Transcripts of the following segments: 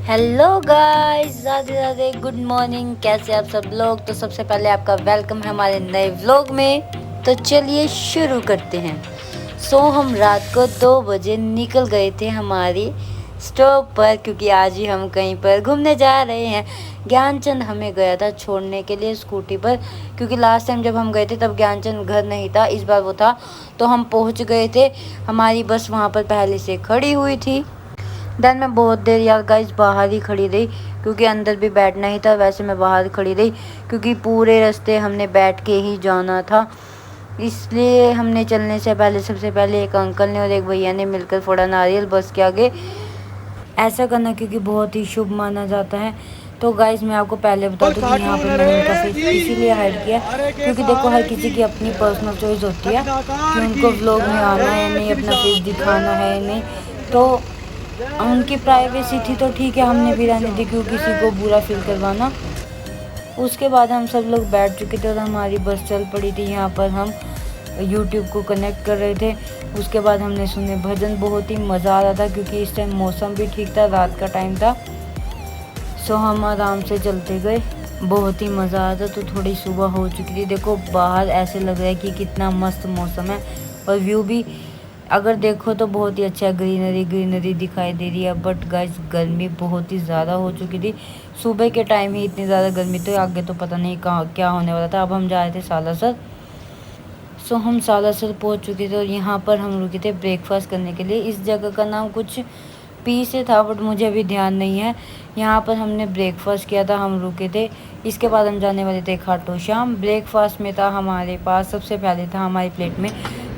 Hello guys, Radhe Radhe, good morning. कैसे आप सब लोग। तो सबसे पहले आपका वेलकम है हमारे नए व्लॉग में। तो चलिए शुरू करते हैं। हम रात को 2 बजे निकल गए थे हमारी स्टॉप पर, क्योंकि आज ही हम कहीं पर घूमने जा रहे हैं। ज्ञानचंद हमें गया था छोड़ने के लिए स्कूटी पर, क्योंकि लास्ट टाइम जब हम गए थे तब ज्ञानचंद घर नहीं था, इस बार वो था। तो हम पहुंच गए थे, हमारी बस वहां पर पहले से खड़ी हुई थी। देन मैं बहुत देर यार गाइस बाहर ही खड़ी रही, क्योंकि अंदर भी बैठना ही था। वैसे मैं बाहर खड़ी रही क्योंकि पूरे रास्ते हमने बैठ के ही जाना था, इसलिए हमने चलने से पहले सबसे पहले एक अंकल ने और एक भैया ने मिलकर फोड़ा नारियल बस के आगे। ऐसा करना क्योंकि बहुत ही शुभ माना जाता है। तो गाइस मैं आपको पहले बता दूं कि यहाँ पर मैंने उनका फेस इसीलिए हाइड किया क्योंकि देखो हर किसी की अपनी पर्सनल चॉइस होती है कि उनको व्लॉग में आना है नहीं, अपना फेस दिखाना है नहीं। तो उनकी प्राइवेसी थी तो ठीक है, हमने भी रहने दी, क्यों किसी को बुरा फील करवाना। उसके बाद हम सब लोग बैठ चुके थे और हमारी बस चल पड़ी थी। यहाँ पर हम यूट्यूब को कनेक्ट कर रहे थे। उसके बाद हमने सुने भजन, बहुत ही मज़ा आ रहा था क्योंकि इस टाइम मौसम भी ठीक था, रात का टाइम था। हम आराम से चलते गए, बहुत ही मज़ा आ रहा था। तो थोड़ी सुबह हो चुकी थी, देखो बाहर ऐसे लग रहा है कि कितना मस्त मौसम है और व्यू भी अगर देखो तो बहुत ही अच्छा है, ग्रीनरी ग्रीनरी दिखाई दे रही है। बट गाइस गर्मी बहुत ही ज़्यादा हो चुकी थी, सुबह के टाइम ही इतनी ज़्यादा गर्मी, तो आगे तो पता नहीं कहाँ क्या होने वाला था। अब हम जा रहे थे सालासर। हम सालासर पहुंच चुके थे और यहाँ पर हम रुके थे ब्रेकफास्ट करने के लिए। इस जगह का नाम कुछ पी से था बट मुझे अभी ध्यान नहीं है। यहाँ पर हमने ब्रेकफास्ट किया था, हम रुके थे। इसके बाद हम जाने वाले थे खाटू श्याम। ब्रेकफास्ट में था हमारे पास, सबसे पहले था हमारी प्लेट में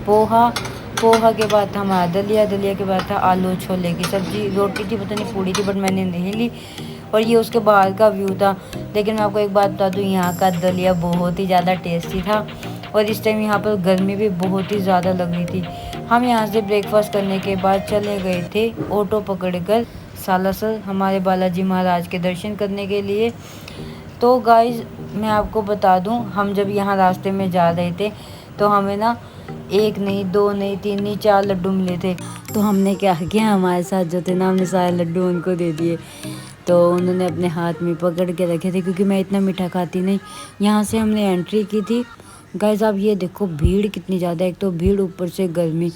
पोहा, पोहा के बाद था हमारा दलिया, दलिया के बाद था आलू छोले की सब्ज़ी, रोटी थी पता नहीं पूड़ी थी बट मैंने नहीं ली। और ये उसके बाहर का व्यू था। लेकिन मैं आपको एक बात बता दूँ, यहाँ का दलिया बहुत ही ज़्यादा टेस्टी था और इस टाइम यहाँ पर गर्मी भी बहुत ही ज़्यादा लग रही थी। हम यहाँ से ब्रेकफास्ट करने के बाद चले गए थे ऑटो पकड़कर सालासर हमारे बालाजी महाराज के दर्शन करने के लिए। तो गाइज मैं आपको बता दूं, हम जब यहाँ रास्ते में जा रहे थे तो हमें ना 1 नहीं 2 नहीं 3 नहीं 4 लड्डू मिले थे। तो हमने क्या किया, हमारे साथ जो थे ना, हमने सारे लड्डू उनको दे दिए। तो उन्होंने अपने हाथ में पकड़ के रखे थे, क्योंकि मैं इतना मीठा खाती नहीं। यहाँ से हमने एंट्री की थी। गाइस आप ये देखो भीड़ कितनी ज़्यादा, एक तो भीड़ ऊपर से गर्मी।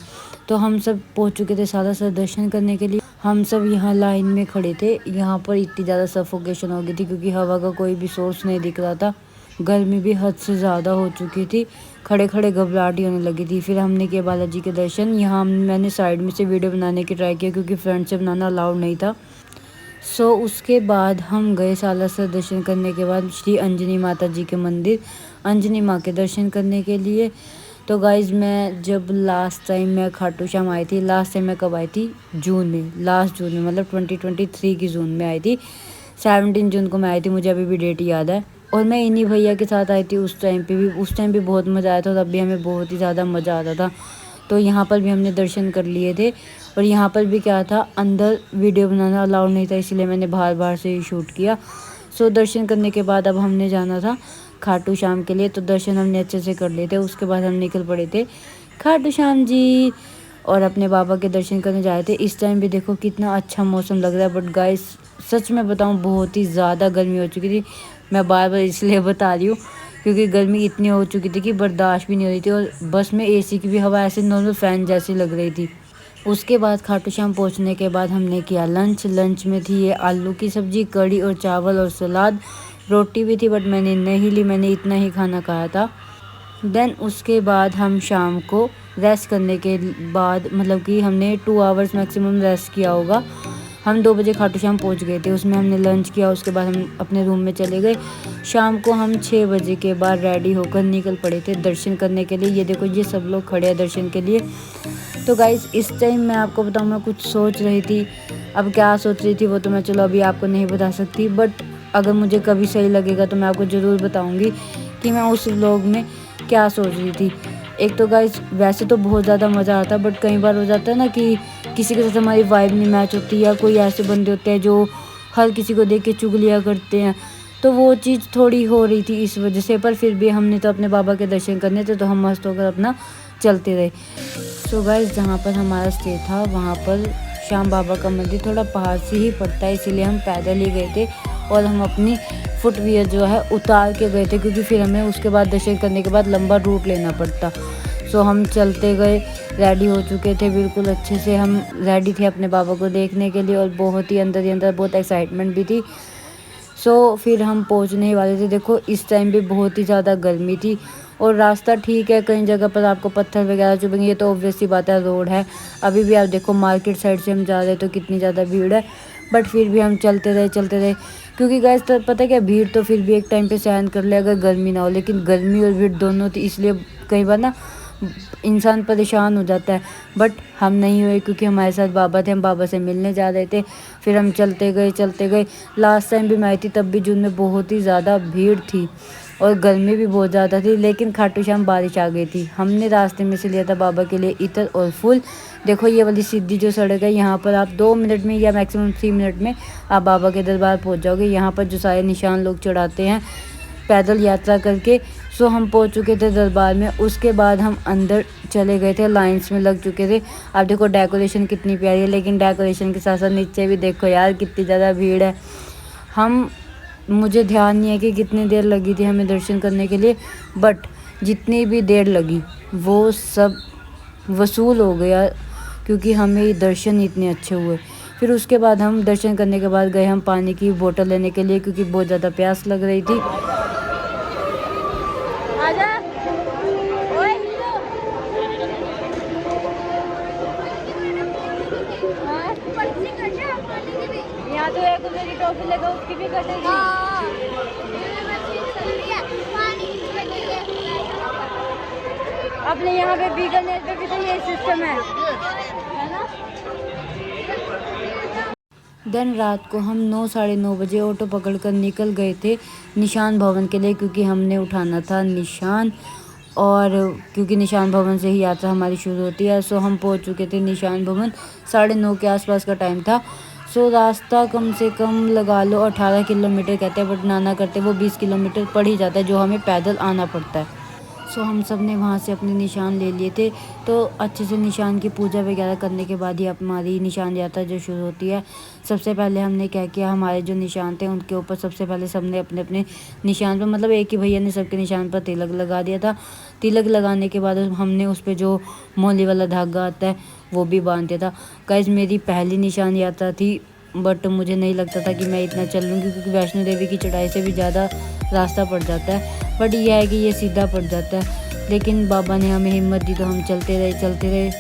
तो हम सब पहुँच चुके थे सालासर दर्शन करने के लिए। हम सब यहाँ लाइन में खड़े थे। यहाँ पर इतनी ज़्यादा सफोकेशन हो गई थी क्योंकि हवा का कोई भी सोर्स नहीं दिख रहा था, गर्मी भी हद से ज़्यादा हो चुकी थी, खड़े खड़े घबराहट ही होने लगी थी। फिर हमने किया बालाजी के दर्शन। यहाँ मैंने साइड में से वीडियो बनाने की ट्राई किया क्योंकि फ्रंट से बनाना अलाउड नहीं था। उसके बाद हम गए सालासर दर्शन करने के बाद श्री अंजनी माता जी के मंदिर, अंजनी माँ के दर्शन करने के लिए। तो गाइज़ मैं जब लास्ट टाइम मैं खाटू श्याम आई थी, लास्ट टाइम मैं कब आई थी, जून में, लास्ट जून में, मतलब 2023 की जून में आई थी। 17 जून को मैं आई थी, मुझे अभी भी डेट याद है। और मैं इन्हीं भैया के साथ आई थी उस टाइम भी बहुत मज़ा आया था और अभी हमें बहुत ही ज़्यादा मज़ा आता था। तो यहाँ पर भी हमने दर्शन कर लिए थे और यहाँ पर भी क्या था, अंदर वीडियो बनाना अलाउड नहीं था, इसलिए मैंने बाहर से ही शूट किया। दर्शन करने के बाद अब हमने जाना था खाटू श्याम के लिए। तो दर्शन हमने अच्छे से कर लिए थे। उसके बाद हम निकल पड़े थे खाटू श्याम जी और अपने बाबा के दर्शन करने जा रहे थे। इस टाइम भी देखो कितना अच्छा मौसम लग रहा है, बट गाइस सच में बताऊं बहुत ही ज़्यादा गर्मी हो चुकी थी। मैं बार बार इसलिए बता रही हूँ क्योंकि गर्मी इतनी हो चुकी थी कि बर्दाश्त भी नहीं हो रही थी और बस में एसी की भी हवा ऐसे नॉर्मल फ़ैन जैसी लग रही थी। उसके बाद खाटू श्याम पहुँचने के बाद हमने किया लंच में थी ये आलू की सब्ज़ी, कढ़ी और चावल और सलाद, रोटी भी थी बट मैंने नहीं ली, मैंने इतना ही खाना खाया था। देन उसके बाद हम शाम को रेस्ट करने के बाद, मतलब कि हमने 2 आवर्स मैक्सिमम रेस्ट किया होगा। हम 2 बजे खाटू श्याम पहुँच गए थे, उसमें हमने लंच किया। उसके बाद हम अपने रूम में चले गए। शाम को हम 6 बजे के बाद रेडी होकर निकल पड़े थे दर्शन करने के लिए। ये देखो ये सब लोग खड़े हैं दर्शन के लिए। तो गाइज़ इस टाइम मैं आपको बताऊँ, मैं कुछ सोच रही थी। अब क्या सोच रही थी वो तो मैं चलो अभी आपको नहीं बता सकती, बट अगर मुझे कभी सही लगेगा तो मैं आपको ज़रूर बताऊँगी कि मैं उस व्लॉग में क्या सोच रही थी। एक तो गाइस वैसे तो बहुत ज़्यादा मज़ा आता है, बट कई बार हो जाता है ना कि किसी के साथ हमारी वाइब नहीं मैच होती, या कोई ऐसे बंदे होते हैं जो हर किसी को देख के चुगलियाँ करते हैं। तो वो चीज़ थोड़ी हो रही थी इस वजह से, पर फिर भी हमने तो अपने बाबा के दर्शन करने थे तो हम मस्त होकर अपना चलते रहे। गाइस जहाँ पर हमारा स्टे था वहाँ पर श्याम बाबा का मंदिर थोड़ा पहाड़ से ही पड़ता है, इसीलिए हम पैदल ही गए थे और हम अपनी फुटवियर जो है उतार के गए थे, क्योंकि फिर हमें उसके बाद दर्शन करने के बाद लंबा रूट लेना पड़ता। सो हम चलते गए, रेडी हो चुके थे बिल्कुल अच्छे से, हम रेडी थे अपने बाबा को देखने के लिए और बहुत ही अंदर ही अंदर बहुत एक्साइटमेंट भी थी। सो फिर हम पहुंचने ही वाले थे। देखो इस टाइम भी बहुत ही ज़्यादा गर्मी थी और रास्ता ठीक है, कई जगह पर आपको पत्थर वगैरह चुभेंगे, ये तो ऑब्वियस सी बात है, रोड है। अभी भी आप देखो मार्केट साइड से हम जा रहे तो कितनी ज़्यादा भीड़ है, बट फिर भी हम चलते रहे, क्योंकि गाइस तो पता है क्या, भीड़ तो फिर भी एक टाइम पे सहन कर ले अगर गर्मी ना हो, लेकिन गर्मी और भीड़ दोनों थी, इसलिए कई बार ना इंसान परेशान हो जाता है। बट हम नहीं हुए, क्योंकि हमारे साथ बाबा थे, हम बाबा से मिलने जा रहे थे। फिर हम चलते गए। लास्ट टाइम भी मैं आई थी, तब भी जून में बहुत ही ज़्यादा भीड़ थी और गर्मी भी बहुत ज़्यादा थी, लेकिन खाटू श्याम बारिश आ गई थी। हमने रास्ते में से लिया था बाबा के लिए इत्र और फूल। देखो ये वाली सीधी जो सड़क है, यहाँ पर आप 2 मिनट में या मैक्सिमम 3 मिनट में आप बाबा के दरबार पहुँच जाओगे। यहाँ पर जो सारे निशान लोग चढ़ाते हैं पैदल यात्रा करके। सो हम पहुंच चुके थे दरबार में, उसके बाद हम अंदर चले गए थे, लाइंस में लग चुके थे। आप देखो डेकोरेशन कितनी प्यारी है, लेकिन डेकोरेशन के साथ साथ नीचे भी देखो यार कितनी ज़्यादा भीड़ है। मुझे ध्यान नहीं है कि कितनी देर लगी थी हमें दर्शन करने के लिए, बट जितनी भी देर लगी वो सब वसूल हो गया, क्योंकि हमें दर्शन इतने अच्छे हुए। फिर उसके बाद हम दर्शन करने के बाद गए हम पानी की बोतल लेने के लिए, क्योंकि बहुत ज़्यादा प्यास लग रही थी। यहाँ तो एक मेरी टॉफी लगा, उसकी भी कटेगी। अपने यहाँ पे बीकानेर पे भी तो ये सिस्टम है ना। दिन रात को हम 9 साढ़े 9 बजे ऑटो पकड़कर निकल गए थे निशान भवन के लिए, क्योंकि हमने उठाना था निशान, और क्योंकि निशान भवन से ही यात्रा हमारी शुरू होती है। सो हम पहुंच चुके थे निशान भवन, 9:30 के आसपास का टाइम था। सो रास्ता कम से कम लगा लो 18 किलोमीटर कहते हैं, बट ना करते वो 20 किलोमीटर पड़ ही जाता है, जो हमें पैदल आना पड़ता है। सो हम सब ने वहाँ से अपने निशान ले लिए थे। तो अच्छे से निशान की पूजा वगैरह करने के बाद ही हमारी निशान यात्रा जो शुरू होती है। सबसे पहले हमने क्या किया, हमारे जो निशान थे उनके ऊपर सबसे पहले सबने अपने अपने निशान पर, मतलब एक ही भैया ने सबके निशान पर तिलक लगा दिया था। तिलक लगाने के बाद हमने उस पर जो मोली वाला धागा आता है वो भी बांध दिया था। गाइस मेरी पहली निशान यात्रा थी, बट मुझे नहीं लगता था कि मैं इतना चल लूँगी, क्योंकि वैष्णो देवी की चढ़ाई से भी ज़्यादा रास्ता पड़ जाता है। बट यह है कि ये सीधा पड़ जाता है, लेकिन बाबा ने हमें हिम्मत दी तो हम चलते रहे।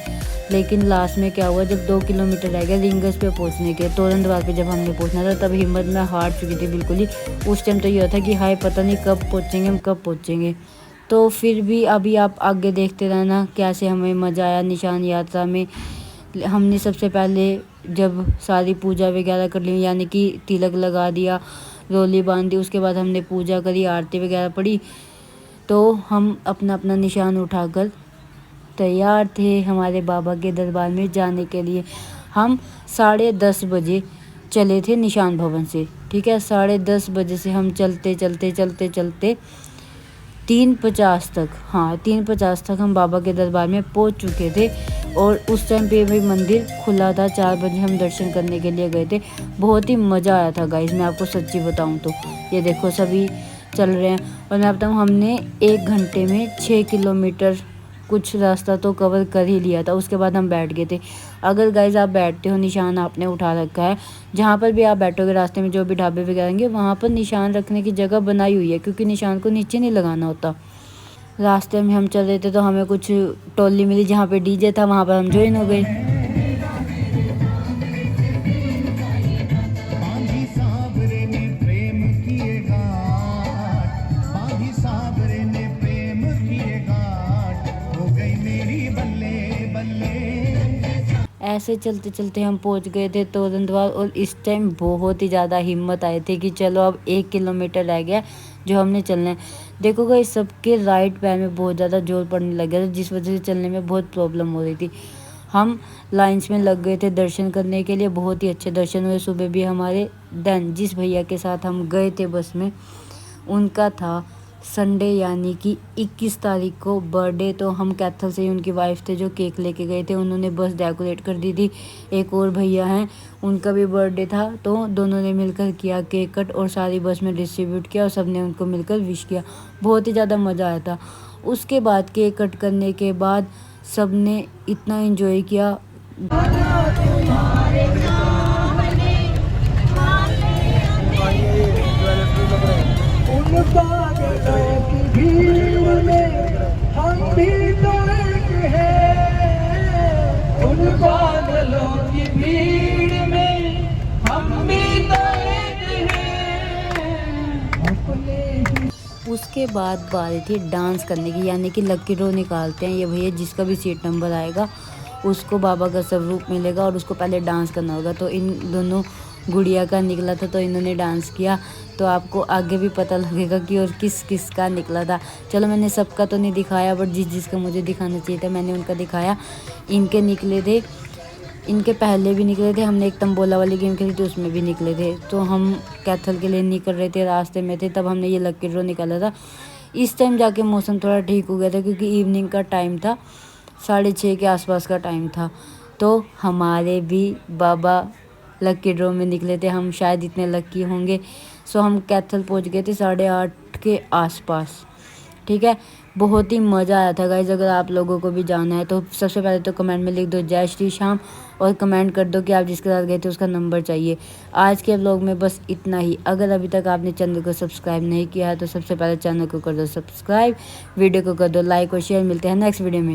लेकिन लास्ट में क्या हुआ, जब 2 किलोमीटर रह गया रिंगस पे पहुंचने के, तोरण द्वार पे जब हमने पहुंचना था, तब हिम्मत में हार चुकी थी बिल्कुल ही। उस टाइम तो ये था कि हाय पता नहीं कब पहुँचेंगे। तो फिर भी अभी आप आगे देखते रहना कैसे हमें मज़ा आया निशान यात्रा में। हमने सबसे पहले जब सारी पूजा वगैरह कर ली, यानी कि तिलक लगा दिया, रोली बांध दी, उसके बाद हमने पूजा करी, आरती वगैरह पढ़ी, तो हम अपना अपना निशान उठाकर तैयार थे हमारे बाबा के दरबार में जाने के लिए। हम 10:30 बजे चले थे निशान भवन से, ठीक है। 10:30 बजे से हम चलते 3:50 तक हम बाबा के दरबार में पहुंच चुके थे। और उस टाइम पे भी मंदिर खुला था, 4 बजे हम दर्शन करने के लिए गए थे। बहुत ही मज़ा आया था गाइस, मैं आपको सच्ची बताऊं तो। ये देखो सभी चल रहे हैं, और मैं बताऊं हमने 1 घंटे में 6 किलोमीटर कुछ रास्ता तो कवर कर ही लिया था। उसके बाद हम बैठ गए थे। अगर गाइस आप बैठते हो, निशान आपने उठा रखा है, जहाँ पर भी आप बैठोगे रास्ते में जो भी ढाबे वगैरह होंगे, वहाँ पर निशान रखने की जगह बनाई हुई है, क्योंकि निशान को नीचे नहीं लगाना होता। रास्ते में हम चल रहे थे तो हमें कुछ टोली मिली जहाँ पे डीजे था, वहाँ पर हम ज्वाइन हो गए। ऐसे चलते चलते हम पहुंच गए थे तोरण द्वार, और इस टाइम बहुत ही ज़्यादा हिम्मत आई थी कि चलो अब 1 किलोमीटर रह गया जो हमने चलना है। देखो गाइस सबके राइट पैर में बहुत ज़्यादा जोर पड़ने लग गया था, जिस वजह से चलने में बहुत प्रॉब्लम हो रही थी। हम लाइंस में लग गए थे दर्शन करने के लिए, बहुत ही अच्छे दर्शन हुए। सुबह भी हमारे जिस भैया के साथ हम गए थे बस में, उनका था संडे यानी कि 21 तारीख को बर्थडे। तो हम कैथल से ही उनकी वाइफ थे जो केक लेके गए थे, उन्होंने बस डेकोरेट कर दी थी। एक और भैया हैं, उनका भी बर्थडे था, तो दोनों ने मिलकर किया केक कट और सारी बस में डिस्ट्रीब्यूट किया और सब ने उनको मिलकर विश किया। बहुत ही ज़्यादा मज़ा आया था। उसके बाद केक कट करने के बाद सब ने इतना एंजॉय किया। उसके बाद बारी थी डांस करने की, यानी कि लकी ड्रॉ निकालते हैं। ये भैया जिसका भी सीट नंबर आएगा उसको बाबा का स्वरूप मिलेगा और उसको पहले डांस करना होगा। तो इन दोनों गुड़िया का निकला था तो इन्होंने डांस किया, तो आपको आगे भी पता लगेगा कि और किस किस का निकला था। चलो मैंने सबका तो नहीं दिखाया, बट जिस जिसका मुझे दिखाना चाहिए था मैंने उनका दिखाया। इनके निकले थे, इनके पहले भी निकले थे। हमने एक तंबोला वाली गेम खेली थी, उसमें भी निकले थे। तो हम कैथल के लिए निकल रहे थे, रास्ते में थे, तब हमने ये लकी ड्रॉ निकाला था। इस टाइम जाके मौसम थोड़ा ठीक हो गया था क्योंकि इवनिंग का टाइम था, 6:30 के आसपास का टाइम था। तो हमारे भी बाबा लकी ड्रॉ में निकले थे। हम शायद इतने लकी होंगे। सो हम कैथल पहुंच गए थे 8:30 के आसपास। ठीक है, बहुत ही मज़ा आया था गाइज। अगर आप लोगों को भी जाना है तो सबसे पहले तो कमेंट में लिख दो जय श्री श्याम और कमेंट कर दो कि आप जिसके साथ गए थे उसका नंबर चाहिए। आज के व्लॉग में बस इतना ही। अगर अभी तक आपने चैनल को सब्सक्राइब नहीं किया है तो सबसे पहले चैनल को कर दो सब्सक्राइब, वीडियो को कर दो लाइक और शेयर। मिलते हैं नेक्स्ट वीडियो में।